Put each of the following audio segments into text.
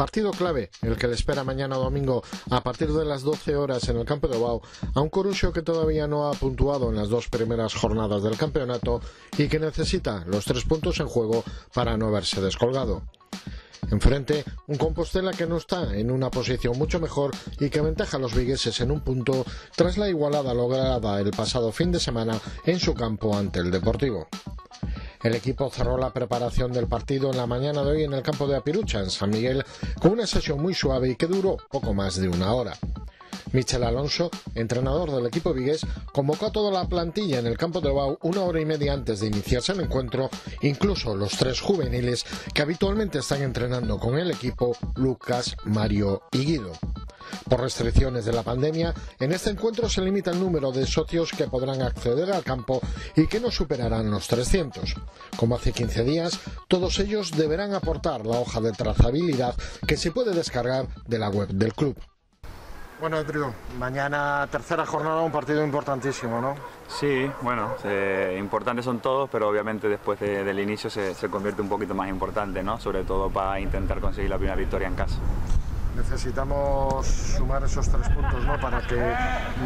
Partido clave, el que le espera mañana domingo a partir de las 12 horas en el campo de Ovao a un Coruxo que todavía no ha puntuado en las dos primeras jornadas del campeonato y que necesita los 3 puntos en juego para no verse descolgado. Enfrente, un Compostela que no está en una posición mucho mejor y que aventaja a los vigueses en un punto tras la igualada lograda el pasado fin de semana en su campo ante el Deportivo. El equipo cerró la preparación del partido en la mañana de hoy en el campo de Apirucha, en San Miguel, con una sesión muy suave y que duró poco más de una hora. Michel Alonso, entrenador del equipo vigués, convocó a toda la plantilla en el campo de Ovao 1 hora y media antes de iniciarse el encuentro, incluso los 3 juveniles que habitualmente están entrenando con el equipo, Lucas, Mario y Guido. Por restricciones de la pandemia, en este encuentro se limita el número de socios que podrán acceder al campo y que no superarán los 300. Como hace 15 días, todos ellos deberán aportar la hoja de trazabilidad que se puede descargar de la web del club. Bueno, Andrew, mañana tercera jornada, un partido importantísimo, ¿no? Sí, bueno, importantes son todos, pero obviamente después del inicio se convierte un poquito más importante, ¿no? Sobre todo para intentar conseguir la primera victoria en casa. Necesitamos sumar esos 3 puntos, ¿no? Para que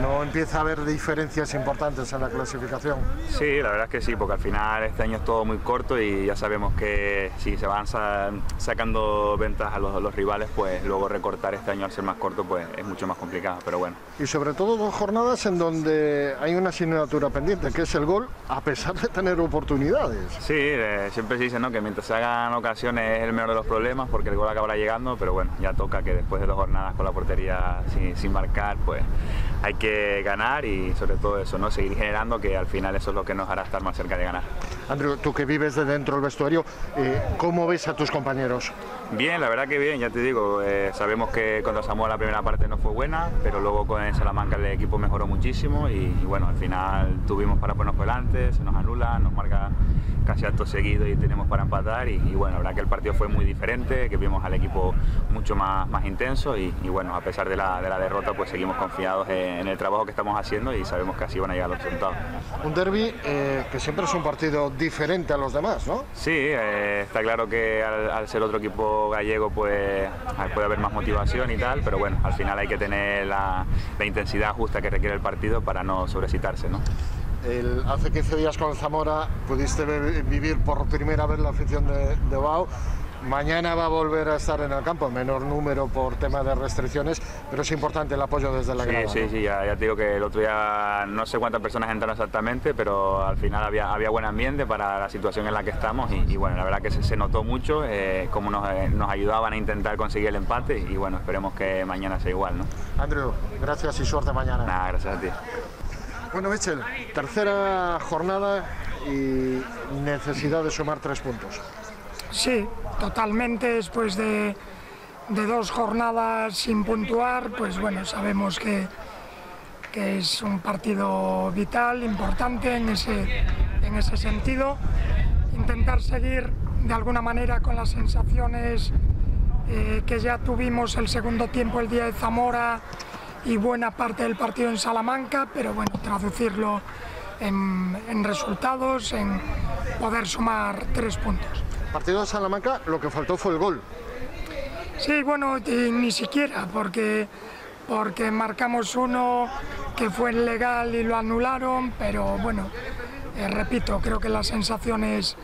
no empiece a haber diferencias importantes en la clasificación. Sí, la verdad es que sí, porque al final este año es todo muy corto y ya sabemos que si se van sacando ventajas a los rivales, pues luego recortar este año al ser más corto pues es mucho más complicado, pero bueno. Y sobre todo 2 jornadas en donde hay una asignatura pendiente, que es el gol, a pesar de tener oportunidades. Sí, siempre se dice, ¿no?, que mientras se hagan ocasiones es el menor de los problemas, porque el gol acabará llegando, pero bueno, ya toca que después de 2 jornadas con la portería sin marcar, pues hay que ganar y sobre todo eso, ¿no?, seguir generando, que al final eso es lo que nos hará estar más cerca de ganar. Andrew, tú que vives de dentro del vestuario, ¿cómo ves a tus compañeros? Bien, la verdad que bien, ya te digo, sabemos que contra Samoa la primera parte no fue buena, pero luego con Salamanca el equipo mejoró muchísimo y bueno, al final tuvimos para ponernos por delante, se nos anula, nos marca casi acto seguido y tenemos para empatar y bueno, la verdad que el partido fue muy diferente, que vimos al equipo mucho más intenso y bueno, a pesar de la derrota pues seguimos confiados en el trabajo que estamos haciendo y sabemos que así van a llegar los resultados. Un derbi que siempre es un partido diferente a los demás, ¿no? Sí, está claro que al ser otro equipo gallego pues puede haber más motivación y tal, pero bueno, al final hay que tener la intensidad justa que requiere el partido para no sobrecitarse, ¿no? Hace 15 días con el Zamora pudiste vivir por primera vez la afición de Ovao. Mañana va a volver a estar en el campo, menor número por tema de restricciones, pero es importante el apoyo desde la grada. Sí, ya te digo que el otro día no sé cuántas personas entraron exactamente, pero al final había buen ambiente para la situación en la que estamos y bueno, la verdad que se notó mucho cómo nos ayudaban a intentar conseguir el empate y bueno, esperemos que mañana sea igual, ¿no? Andrew, gracias y suerte mañana. Nada, gracias a ti. Bueno, Michel, tercera jornada y necesidad de sumar 3 puntos. Sí, totalmente, después de 2 jornadas sin puntuar, pues bueno, sabemos que es un partido vital, importante en ese sentido. Intentar seguir de alguna manera con las sensaciones que ya tuvimos el segundo tiempo el día de Zamora y buena parte del partido en Salamanca, pero bueno, traducirlo en resultados, en poder sumar 3 puntos. Partido de Salamanca, lo que faltó fue el gol. Sí, bueno, ni siquiera, porque marcamos uno que fue ilegal y lo anularon, pero bueno, repito, creo que las sensaciones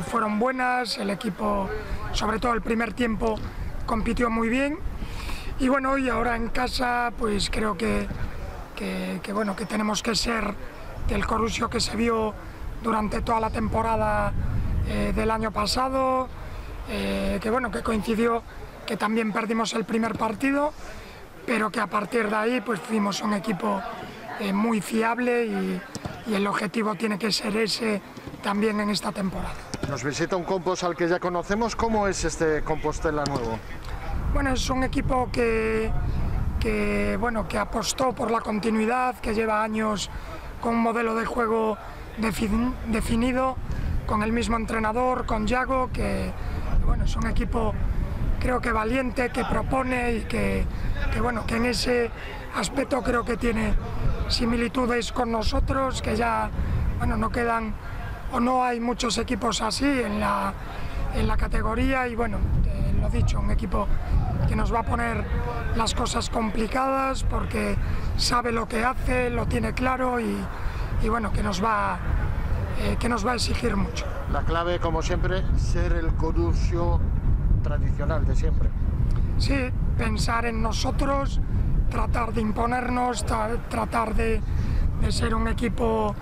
fueron buenas, el equipo, sobre todo el primer tiempo, compitió muy bien. Y bueno, y ahora en casa pues creo que tenemos que ser del Coruxo que se vio durante toda la temporada del año pasado, que coincidió que también perdimos el primer partido, pero que a partir de ahí pues fuimos un equipo muy fiable y el objetivo tiene que ser ese también en esta temporada. Nos visita un Compos al que ya conocemos. ¿Cómo es este Compostela nuevo? Bueno, es un equipo que apostó por la continuidad, que lleva años con un modelo de juego definido, con el mismo entrenador, con Yago, que es un equipo creo que valiente, que propone y que en ese aspecto creo que tiene similitudes con nosotros, que ya no quedan o no hay muchos equipos así en la categoría y lo dicho, un equipo que nos va a poner las cosas complicadas porque sabe lo que hace, lo tiene claro y bueno, que nos va a exigir mucho. La clave, como siempre, ser el Corusio tradicional de siempre. Sí, pensar en nosotros, tratar de imponernos, tratar de ser un equipo,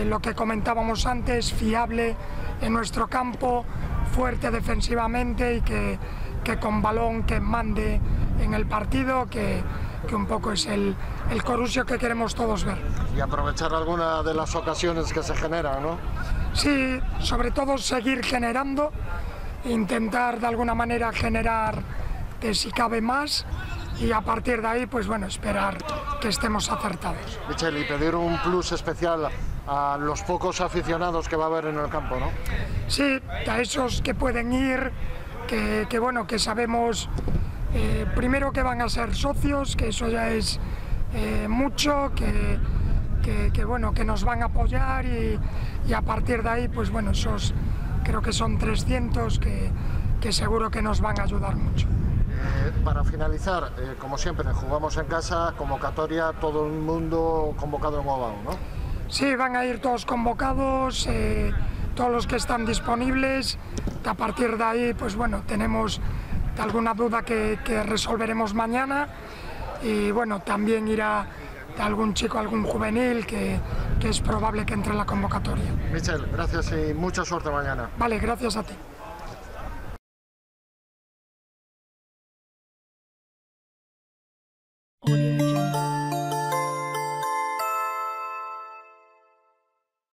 lo que comentábamos antes, fiable en nuestro campo, fuerte defensivamente y que con balón que mande en el partido, que un poco es el Corusio que queremos todos ver. Y aprovechar alguna de las ocasiones que se generan, ¿no? Sí, sobre todo seguir generando, intentar de alguna manera generar si cabe más y a partir de ahí, pues bueno, esperar que estemos acertados. Michel, y pedir un plus especial a los pocos aficionados que va a haber en el campo, ¿no? Sí, a esos que pueden ir, que bueno, que sabemos primero que van a ser socios, que eso ya es mucho, que bueno, que nos van a apoyar y a partir de ahí, pues bueno, esos creo que son 300 que seguro que nos van a ayudar mucho. Para finalizar, como siempre, jugamos en casa, convocatoria, todo el mundo convocado en Wavao, ¿no? Sí, van a ir todos convocados, todos los que están disponibles. A partir de ahí, pues bueno, tenemos alguna duda que resolveremos mañana y bueno, también irá algún chico, algún juvenil que es probable que entre en la convocatoria. Michel, gracias y mucha suerte mañana. Vale, gracias a ti.